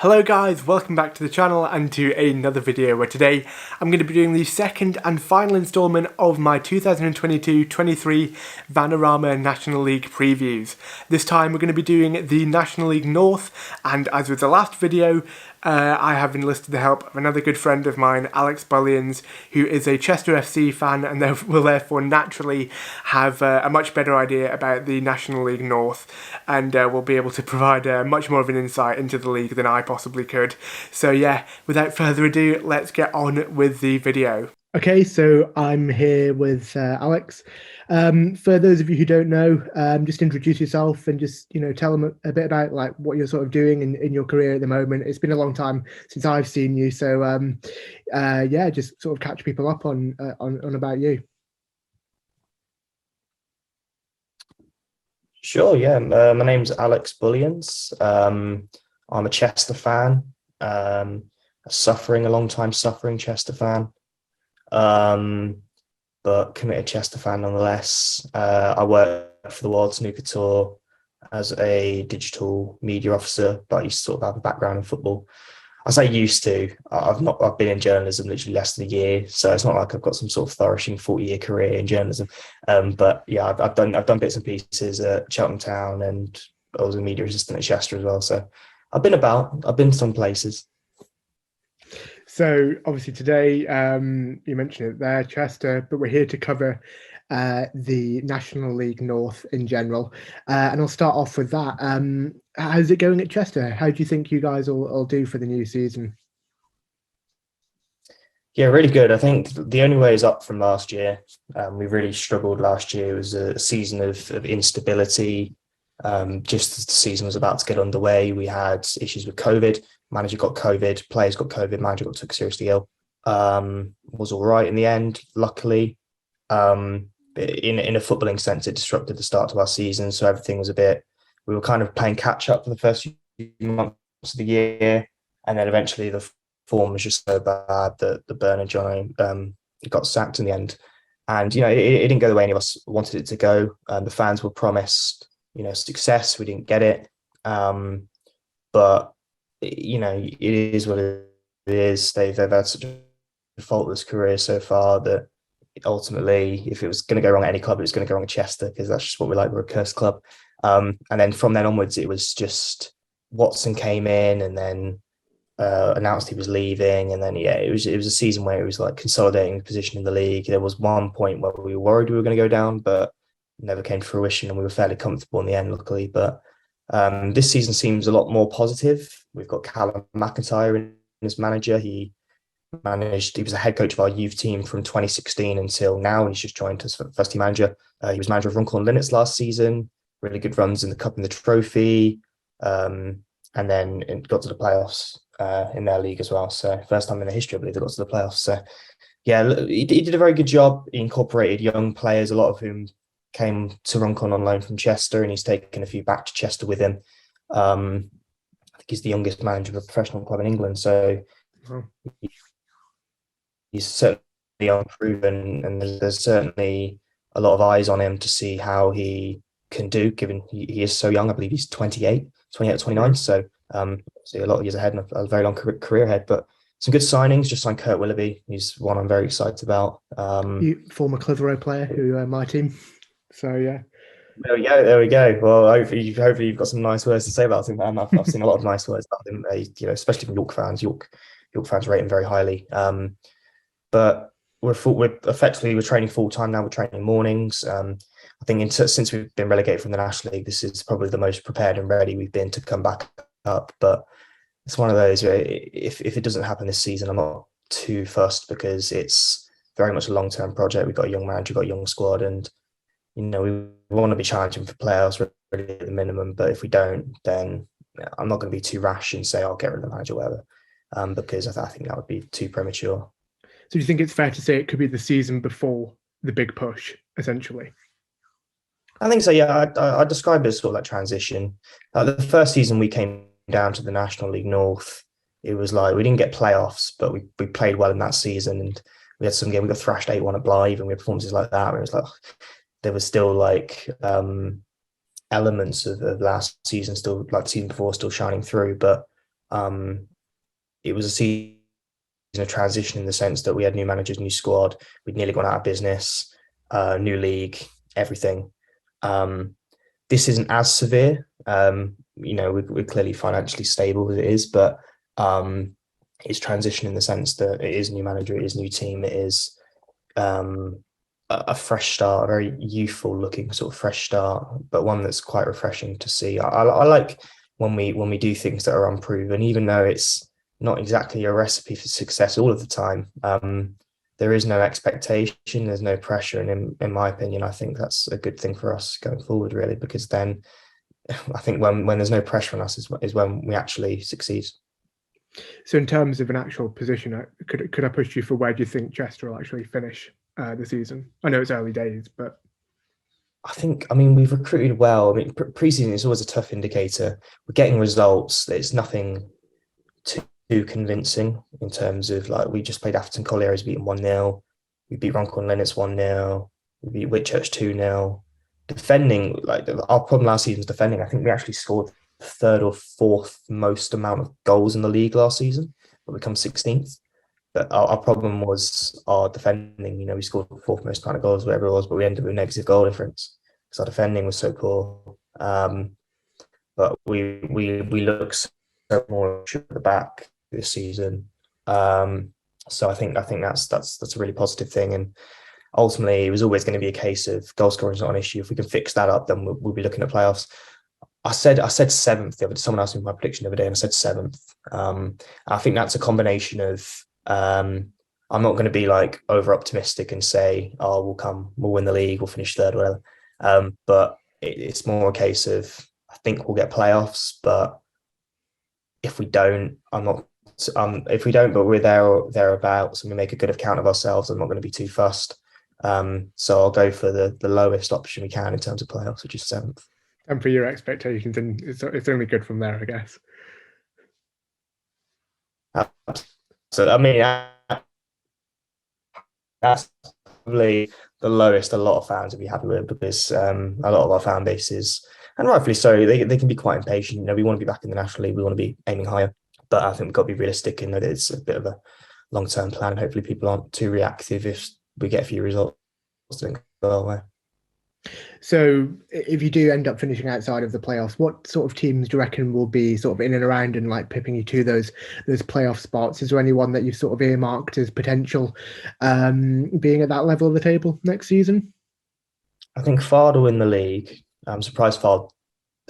Hello guys, welcome back to the channel and to another video where today I'm going to be doing the second and final instalment of my 2022-23 Vanarama National League previews. This time we're going to be doing the National League North, and as with the last video, I have enlisted the help of another good friend of mine, Alex Bullions, who is a Chester F.C fan and will therefore naturally have a much better idea about the National League North, and will be able to provide much more of an insight into the league than I possibly could. So yeah, without further ado, let's get on with the video. Okay, so I'm here with Alex. For those of you who don't know, just introduce yourself and just, tell them a bit about like what you're sort of doing in your career at the moment. It's been a long time since I've seen you, so yeah, just sort of catch people up on about you. Sure, yeah. My name's Alex Bullions. I'm a Chester fan, a long-time suffering Chester fan, but committed Chester fan nonetheless. I work for the World Snooker Tour as a digital media officer, but I used to sort of have a background in football. I say used to. I've been in journalism literally less than a year, so it's not like I've got some sort of flourishing 40-year career in journalism. But yeah, I've done bits and pieces at Cheltenham Town, and I was a media assistant at Chester as well. So I've been some places. So obviously today, you mentioned it there, Chester, but we're here to cover the National League North in general. And I'll start off with that. How's it going at Chester? How do you think you guys will do for the new season? Yeah, really good. I think the only way is up from last year. We really struggled last year. It was a season of instability. Just as the season was about to get underway, we had issues with COVID. Manager got COVID, players got COVID, manager got took seriously ill. Was all right in the end, luckily. In a footballing sense, it disrupted the start to our season. So everything was we were kind of playing catch up for the first few months of the year. And then eventually the form was just so bad that the burner Johnny got sacked in the end. And, it didn't go the way any of us wanted it to go. The fans were promised, success. We didn't get it. But, it is what it is. They've had such a faultless career so far that ultimately, if it was going to go wrong at any club, it was going to go wrong at Chester, because that's just what we like. We're a cursed club. And then from then onwards, it was just Watson came in and then announced he was leaving, and then it was a season where it was like consolidating the position in the league. There was one point where we were worried we were going to go down, but never came to fruition, and we were fairly comfortable in the end, luckily. But this season seems a lot more positive. We've got Callum McIntyre as manager. He was a head coach of our youth team from 2016 until now, and he's just joined as first team manager. He was manager of Runcorn Linnets last season. Really good runs in the cup and the trophy, and then it got to the playoffs in their league as well. So first time in the history, I believe, they got to the playoffs. So yeah, he did a very good job. He incorporated young players, a lot of whom came to Runcorn on loan from Chester, and he's taken a few back to Chester with him. I think he's the youngest manager of a professional club in England. So he's certainly unproven, and there's certainly a lot of eyes on him to see how he can do, given he is so young. I believe he's 28 or 29. So see a lot of years ahead and a very long career ahead. But some good signings. Just signed Kurt Willoughby. He's one I'm very excited about. Former Clitheroe player who my team. So yeah. There we go. Well, hopefully you've got some nice words to say about him. I've seen a lot of nice words about him. Especially from York fans. York fans rate him very highly. But we're training full time now. We're training mornings. I think since we've been relegated from the National League, this is probably the most prepared and ready we've been to come back up. But it's one of those where if it doesn't happen this season, I'm not too fussed, because it's very much a long-term project. We've got a young manager, we've got a young squad, and we want to be challenging for playoffs really at the minimum. But if we don't, then I'm not going to be too rash and say I'll get rid of the manager or whatever, because I think that would be too premature. So do you think it's fair to say it could be the season before the big push, essentially? I think so, yeah. I describe it as sort of like transition. The first season we came down to the National League North, it was like we didn't get playoffs, but we played well in that season, and we had some game. We got thrashed 8-1 at Blythe, and we had performances like that where it was like there was still like elements of last season, still like the season before, still shining through. But It was a season of transition in the sense that we had new managers, new squad. We'd nearly gone out of business, new league, everything. This isn't as severe. We're clearly financially stable as it is, but it's transition in the sense that it is new manager, it is new team, it is a fresh start, a very youthful looking sort of fresh start, but one that's quite refreshing to see. I like when we do things that are unproven, even though it's not exactly a recipe for success all of the time. There is no expectation, there's no pressure, and in my opinion, I think that's a good thing for us going forward, really, because then I think when there's no pressure on us is when we actually succeed. So in terms of an actual position, could I push you for where do you think Chester will actually finish the season? I know it's early days, but I mean, we've recruited well. I mean, pre-season is always a tough indicator. We're getting results. It's nothing too convincing in terms of, like, we just played Atherton Collieries, beaten 1-0. We beat Runcorn Lennox 1-0. We beat Whitchurch 2-0. Defending, like, our problem last season was defending. I think we actually scored the third or fourth most amount of goals in the league last season, but we come 16th. But our problem was our defending. We scored the fourth most amount of goals, whatever it was, but we ended with a negative goal difference because our defending was so poor. But we look so more at the back this season. So I think that's a really positive thing. And ultimately, it was always going to be a case of goal scoring is not an issue. If we can fix that up, then we'll be looking at playoffs. I said seventh. Someone asked me my prediction the other day, and I said seventh. I think that's a combination of. I'm not going to be like over optimistic and say, "Oh, we'll win the league, we'll finish third, whatever." But it's more a case of, I think we'll get playoffs, but if we don't, but we're there or thereabouts, and we make a good account of ourselves, I'm not going to be too fussed. So I'll go for the lowest option we can in terms of playoffs, which is seventh. And for your expectations, and it's only good from there, I guess. So I mean, that's probably the lowest a lot of fans will be happy with, because a lot of our fan bases, and rightfully so, they can be quite impatient. We want to be back in the National League, we want to be aiming higher, but I think we've got to be realistic in that it's a bit of a long-term plan, and hopefully people aren't too reactive if we get a few results that don't go our way. So if you do end up finishing outside of the playoffs, what sort of teams do you reckon will be sort of in and around and like pipping you to those playoff spots? Is there anyone that you've sort of earmarked as potential being at that level of the table next season? I think Fard will win the league. I'm surprised Fard,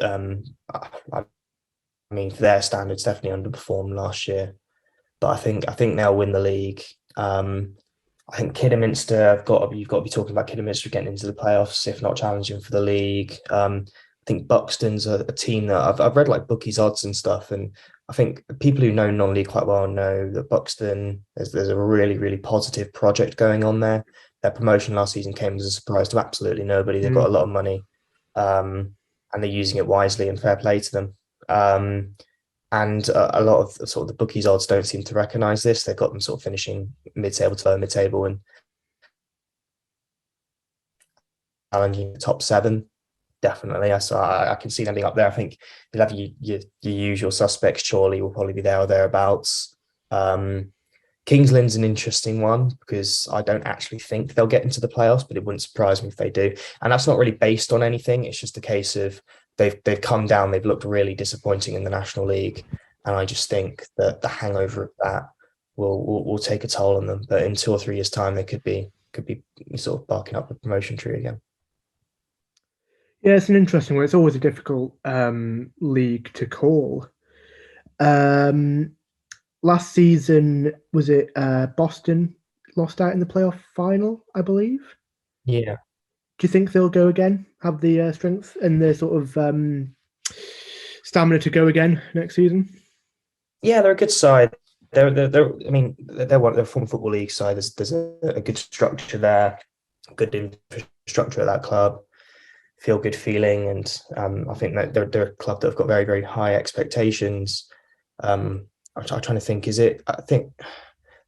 I mean, for their standards, definitely underperformed last year, but I think they'll win the league. I think Kidderminster, you've got to be talking about Kidderminster getting into the playoffs, if not challenging for the league. I think Buxton's a team that I've read like bookies odds and stuff, and I think people who know non-league quite well know that Buxton, there's a really, really positive project going on there. Their promotion last season came as a surprise to absolutely nobody. They've got a lot of money, and they're using it wisely, and fair play to them. And a lot of sort of the bookies odds don't seem to recognise this. They've got them sort of finishing mid-table to lower mid-table and challenging the top 7. Definitely, I can see them being up there. I think you'll have your usual suspects. Chorley will probably be there or thereabouts. Kingsland's an interesting one because I don't actually think they'll get into the playoffs, but it wouldn't surprise me if they do. And that's not really based on anything. It's just a case of they've come down. They've looked really disappointing in the National League, and I just think that the hangover of that will take a toll on them. But in 2 or 3 years' time, they could be sort of barking up the promotion tree again. Yeah, it's an interesting one. It's always a difficult league to call. Last season, was it Boston lost out in the playoff final, I believe? Yeah. Do you think they'll go again? Have the strength and the sort of stamina to go again next season? Yeah, they're a good side. They're a former football league side. There's a good structure there, good infrastructure at that club. Feel good feeling, and I think that they're a club that have got very, very high expectations. I'm trying to think. I think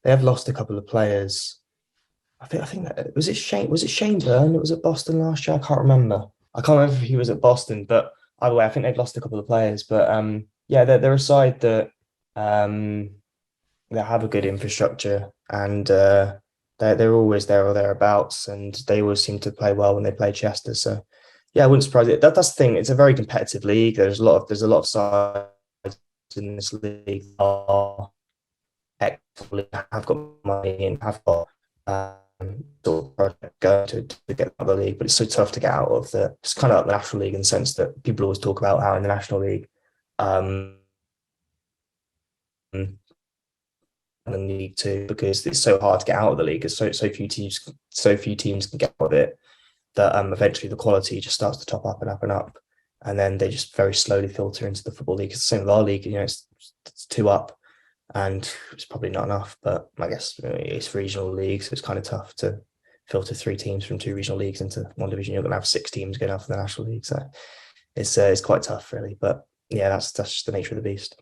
they have lost a couple of players. I think that was it. Shane Byrne? It was at Boston last year. I can't remember if he was at Boston, but either way, I think they've lost a couple of players. But yeah, they're a side that Um, they have a good infrastructure, and they're always there or thereabouts, and they always seem to play well when they play Chester. So yeah, I wouldn't surprise it. That's the thing. It's a very competitive league. There's a lot of sides in this league that are excellent, have got money and have got sort of project going to get out of the league, but it's so tough to get out of the. It's kind of like the National League in the sense that people always talk about how in the National League. Um, and League Two because it's so hard to get out of the league. Because so few teams can get out of it that eventually the quality just starts to top up and up and up, and then they just very slowly filter into the football league. It's the same with our league. It's two up, and it's probably not enough. But I guess it's regional league, so it's kind of tough to filter three teams from two regional leagues into one division. You're going to have six teams going out for the National League, so it's quite tough, really. But yeah, that's just the nature of the beast.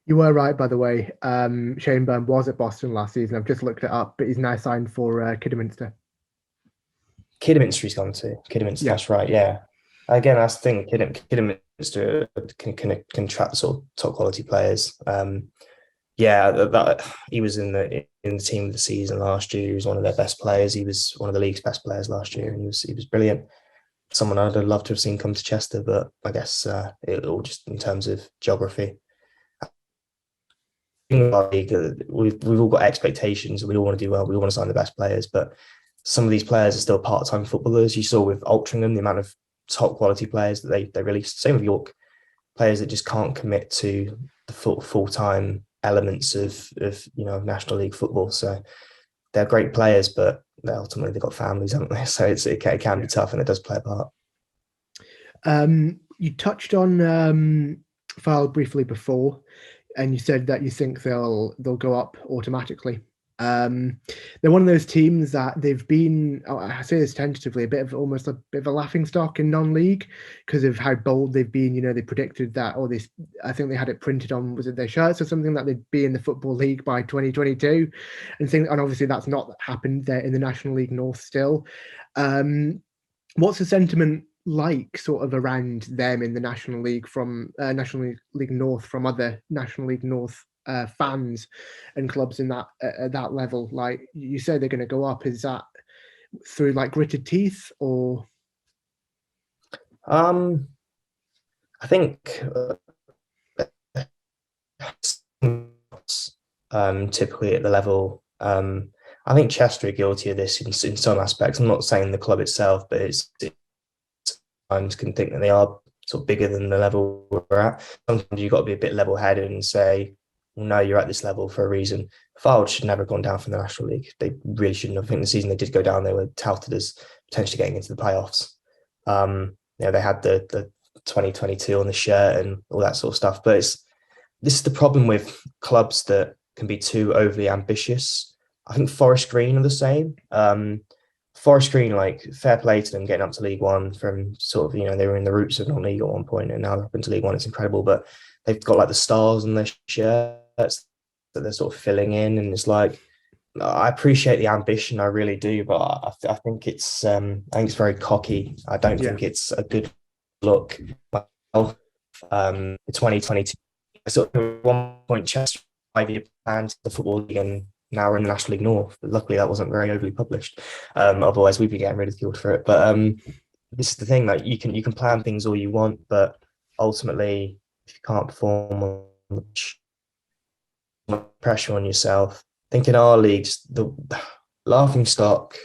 You were right, by the way. Shane Byrne was at Boston last season. I've just looked it up, but he's now signed for Kidderminster. Kidderminster's gone to Kidderminster. Yeah. That's right. Yeah. Again, that's the thing. Kidderminster can attract the sort of top quality players. Yeah, he was in the team of the season last year. He was one of their best players. He was one of the league's best players last year, and he was brilliant. Someone I'd have loved to have seen come to Chester, but I guess it all just in terms of geography. We've all got expectations. We all want to do well. We all want to sign the best players, but some of these players are still part-time footballers. You saw with Altrincham the amount of top quality players that they released. Same with York, players that just can't commit to the full-time elements of National League football. So they're great players, but ultimately they've got families, haven't they? So it can be tough, and it does play a part. You touched on File briefly before, and you said that you think they'll go up automatically. They're one of those teams that they've been, I say this tentatively, almost a bit of a laughing stock in non-league because of how bold they've been. They predicted that, or this, I think they had it printed on, was it their shirts or something, that they'd be in the Football League by 2022, and obviously that's not happened. They're in the National League North still. What's the sentiment like sort of around them in the National League from National League North from other National League North fans and clubs in that at that level? Like you say, they're going to go up. Is that through like gritted teeth or? I think typically at the level. I think Chester are guilty of this in some aspects. I'm not saying the club itself, but it's sometimes can think that they are sort of bigger than the level we're at. Sometimes you've got to be a bit level-headed and say, well, no, you're at this level for a reason. Fylde should never have gone down from the National League. They really shouldn't have. I think the season they did go down, they were touted as potentially getting into the playoffs. They had the 2022 on the shirt and all that sort of stuff. But this is the problem with clubs that can be too overly ambitious. I think Forest Green are the same. Forest Green, like, fair play to them getting up to League One from sort of, they were in the roots of non-league at one point, and now they're up into League One. It's incredible, but they've got like the stars on their shirts that they're sort of filling in, and it's like, I appreciate the ambition, I really do, but I think it's very cocky. I don't think it's a good look. Well, 2022, sort of at one point, Chester 5-year plan to the Football League, and now we're in the National League North. But luckily, that wasn't very overly published. Otherwise, we'd be getting ridiculed for it. But this is the thing, that you can plan things all you want, but ultimately, if you can't perform, much pressure on yourself. I think in our leagues, the laughing stock,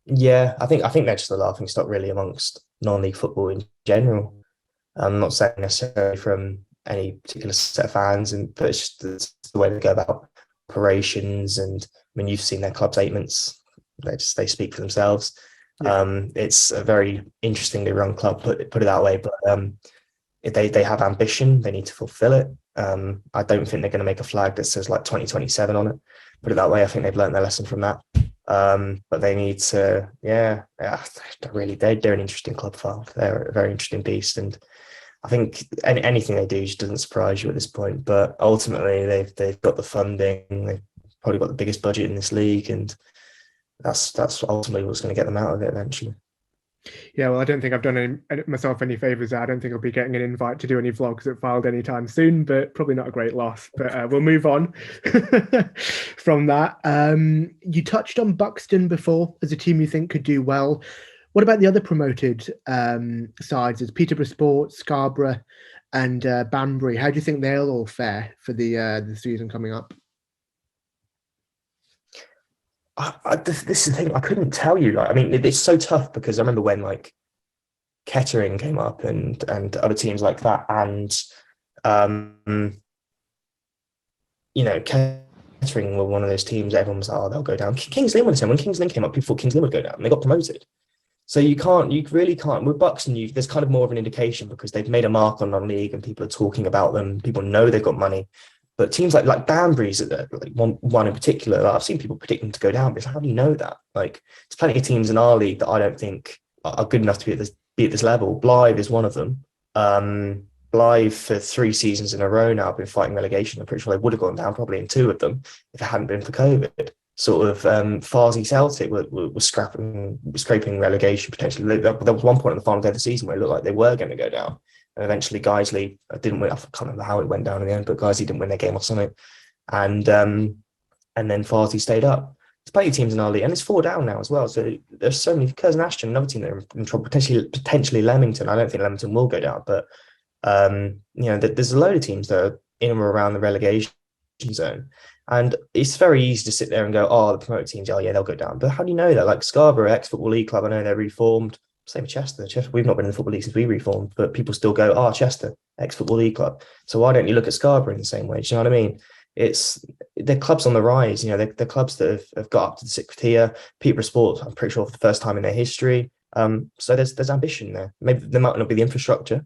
I think they're just the laughing stock really amongst non-league football in general. I'm not saying necessarily from any particular set of fans, but it's just the way they go about operations. And I mean, you've seen their club statements; they speak for themselves. It's a very interestingly run club, put it that way. But if they have ambition, they need to fulfill it. I don't think they're going to make a flag that says like 2027 on it. Put it that way. I think they've learned their lesson from that. But they need to, they're an interesting club file. They're a very interesting beast, and I think anything they do just doesn't surprise you at this point. But ultimately, they've got the funding. They've probably got the biggest budget in this league, and that's ultimately what's going to get them out of it eventually. Yeah, well, I don't think I've done myself any favors there. I don't think I'll be getting an invite to do any vlogs at Filed anytime soon, but probably not a great loss. But we'll move on from that. You touched on Buxton before as a team you think could do well. What about the other promoted sides? There's Peterborough Sports, Scarborough, and Banbury. How do you think they'll all fare for the season coming up? This is the thing. I couldn't tell you. Like, I mean, it's so tough because I remember when like Kettering came up and other teams like that, and you know, Kettering were one of those teams everyone was like, oh, they'll go down. Kings Lynn when Kings Lynn came up, people thought Kings Lynn would go down, and they got promoted. So you really can't. With Buxton, there's kind of more of an indication because they've made a mark on non-league and people are talking about them. People know they've got money. But teams like Banbury's, like one in particular, like I've seen people predict them to go down. But how do you know that? Like, there's plenty of teams in our league that I don't think are good enough to be at this level. Blythe is one of them. Blythe for 3 seasons in a row now have been fighting relegation. I'm pretty sure they would have gone down probably in 2 of them if it hadn't been for COVID. Sort of Farsley Celtic were scraping relegation potentially. There was one point in the final day of the season where it looked like they were going to go down. And eventually Guiseley didn't win. I can't remember how it went down in the end, but Guiseley didn't win their game or something. And then Farsley stayed up. There's plenty of teams in our league, and it's 4 down now as well. So there's so many. Curzon Ashton, another team that are in trouble, potentially Leamington. I don't think Leamington will go down, but you know, there's a load of teams that are in or around the relegation zone. And it's very easy to sit there and go, oh, the promoted teams, oh yeah, they'll go down. But how do you know that? Like Scarborough, ex-Football League club, I know they're reformed. Same with Chester. We've not been in the Football League since we reformed, but people still go, oh, Chester, ex-Football League club. So why don't you look at Scarborough in the same way? Do you know what I mean? They're clubs on the rise. You know, they're clubs that have got up to the 6th tier. Peterborough Sports, I'm pretty sure for the first time in their history. So there's ambition there. Maybe there might not be the infrastructure,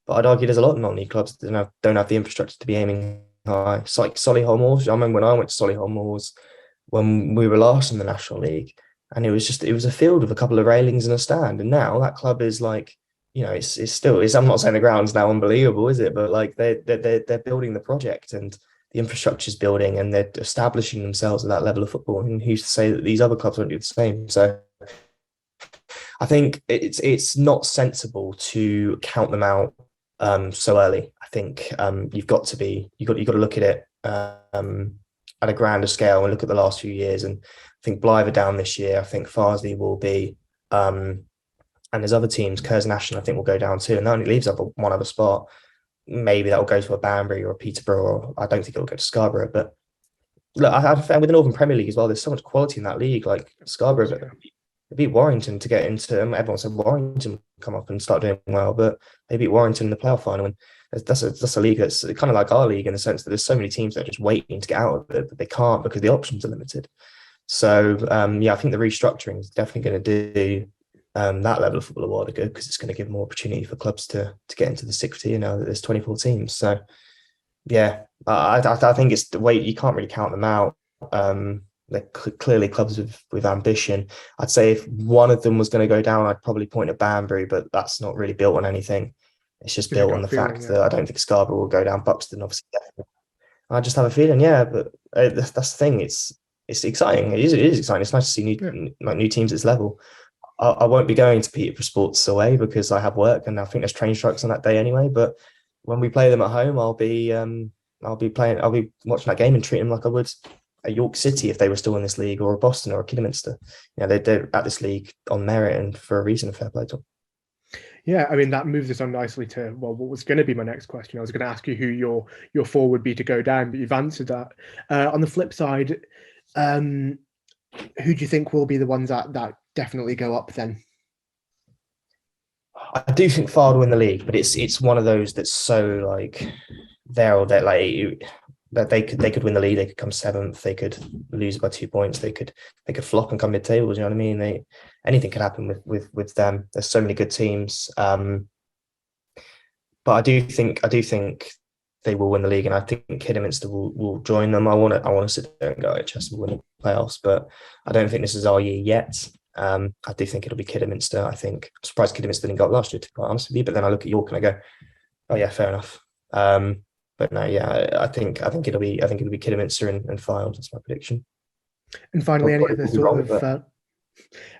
but I'd argue there's a lot of non-league clubs that don't have the infrastructure to be aiming high. It's like Solihull Moors. I remember when I went to Solihull Moors when we were last in the National League, and it was a field with a couple of railings and a stand. And now that club is like, you know, it's still. I'm not saying the ground's now unbelievable, is it? But like they're building the project and the infrastructure's building, and they're establishing themselves at that level of football. And who's to say that these other clubs won't do the same? So I think it's not sensible to count them out so early. I think you've got to look at it at a grander scale and look at the last few years. And I think Blythe are down this year. I think Farsley will be, and there's other teams. Curzon Ashton, I think, will go down too, and that only leaves up one other spot. Maybe that will go to a Banbury or a Peterborough, or I don't think it'll go to Scarborough. But look, I found with the Northern Premier League as well, there's so much quality in that league. Like Scarborough, they beat Warrington to get into. Everyone said Warrington come up and start doing well, but they beat Warrington in the playoff final, and that's a league that's kind of like our league in the sense that there's so many teams that are just waiting to get out of it, but they can't because the options are limited. So I think the restructuring is definitely going to do that level of football a while ago, because it's going to give more opportunity for clubs to get into the 6th tier now that there's 24 teams. So yeah, I think it's the way you can't really count them out. They're clearly clubs with ambition. I'd say if one of them was going to go down, I'd probably point at Banbury, but that's not really built on anything. It's just built on the fact that I don't think Scarborough will go down. Buxton, obviously, definitely. I just have a feeling, yeah, but that's the thing. It's exciting. It is exciting. It's nice to see new teams at this level. I won't be going to Peterborough Sports away because I have work, and I think there's train strikes on that day anyway. But when we play them at home, I'll be watching that game and treating them like I would a York City if they were still in this league, or a Boston or a Kidderminster. You know, they're at this league on merit and for a reason. Fair play to them. Yeah, I mean, that moves us on nicely to, well, what was going to be my next question. I was going to ask you who your 4 would be to go down, but you've answered that. On the flip side, who do you think will be the ones that definitely go up then? I do think Fard will win the league, but it's one of those that's so like there or there, like that they could win the league, they could come 7th, they could lose by 2 points, they could flop and come mid-tables. You know what I mean? Anything can happen with them. There's so many good teams, but I do think they will win the league, and I think Kidderminster will join them. I want to sit there and go, Chester will win the playoffs, but I don't think this is our year yet. I do think it'll be Kidderminster. I'm surprised Kidderminster didn't go up last year, to be quite honest with you. But then I look at York and I go, oh yeah, fair enough. But no, yeah, I think it'll be Kidderminster and Fylde. That's my prediction. And finally, any other sort of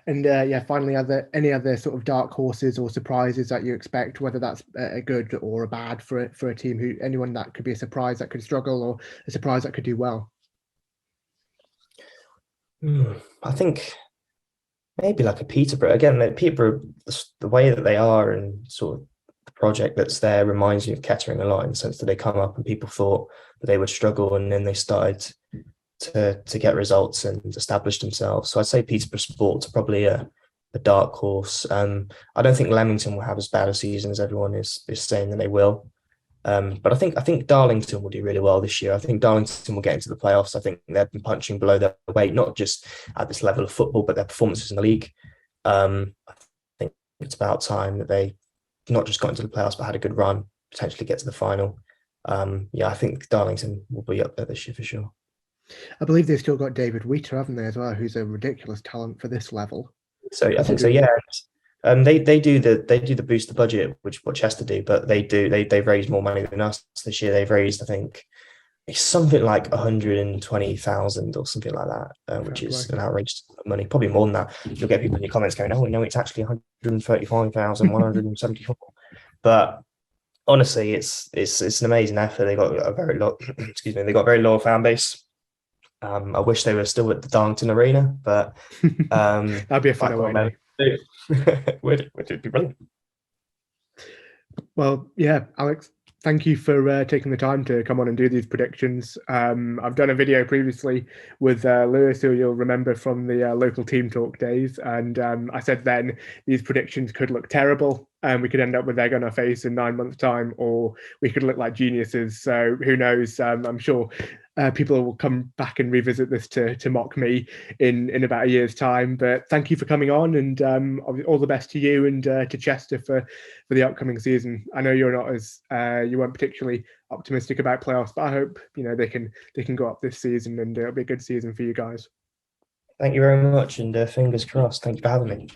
And yeah, finally, are there any other sort of dark horses or surprises that you expect, whether that's a good or a bad for a team? Who anyone that could be a surprise that could struggle, or a surprise that could do well? I think maybe like a Peterborough again. Like Peterborough, the way that they are and sort of the project that's there reminds me of Kettering a lot in the sense that they come up and people thought that they would struggle, and then they started to get results and establish themselves. So I'd say Peterborough Sports probably a dark horse. I don't think Leamington will have as bad a season as everyone is saying that they will. But I think Darlington will do really well this year. I think Darlington will get into the playoffs. I think they've been punching below their weight, not just at this level of football, but their performances in the league. I think it's about time that they not just got into the playoffs, but had a good run, potentially get to the final. Yeah, I think Darlington will be up there this year for sure. I believe they've still got David Wheater, haven't they, as well, who's a ridiculous talent for this level. So I think so. Yeah. They do the boost the budget, which what Chester do, but they've raised more money than us this year. They've raised, I think, it's something like 120,000 or something like that, which is an outrageous money. Probably more than that. You'll get people in your comments going, "Oh, no, it's actually 135,174." But honestly, it's an amazing effort. They got a very low, excuse me, they got a very loyal fan base. I wish they were still at the Darlington Arena, but that'd be a fun away. Would be brilliant. Well, yeah, Alex, thank you for taking the time to come on and do these predictions. I've done a video previously with Lewis, who you'll remember from the local team talk days, and I said then these predictions could look terrible, and we could end up with egg on our face in 9 months' time, or we could look like geniuses. So who knows? I'm sure people will come back and revisit this to mock me in about a year's time. But thank you for coming on, and all the best to you and to Chester for the upcoming season. I know you're not as you weren't particularly optimistic about playoffs, but I hope they can go up this season, and it'll be a good season for you guys. Thank you very much, and fingers crossed. Thank you for having me.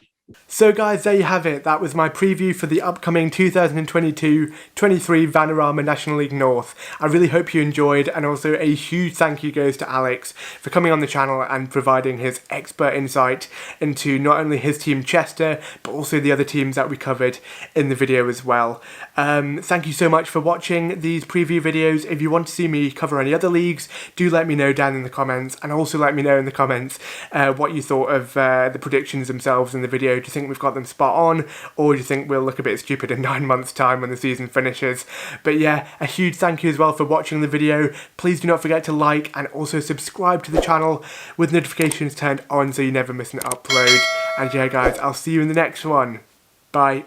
So guys, there you have it. That was my preview for the upcoming 2022-23 Vanarama National League North. I really hope you enjoyed, and also a huge thank you goes to Alex for coming on the channel and providing his expert insight into not only his team Chester, but also the other teams that we covered in the video as well. Thank you so much for watching these preview videos. If you want to see me cover any other leagues, do let me know down in the comments, and also let me know in the comments what you thought of the predictions themselves in the video. Do you think we've got them spot on, or do you think we'll look a bit stupid in 9 months' time when the season finishes? But yeah, a huge thank you as well for watching the video. Please do not forget to like and also subscribe to the channel with notifications turned on so you never miss an upload. And yeah guys, I'll see you in the next one. Bye.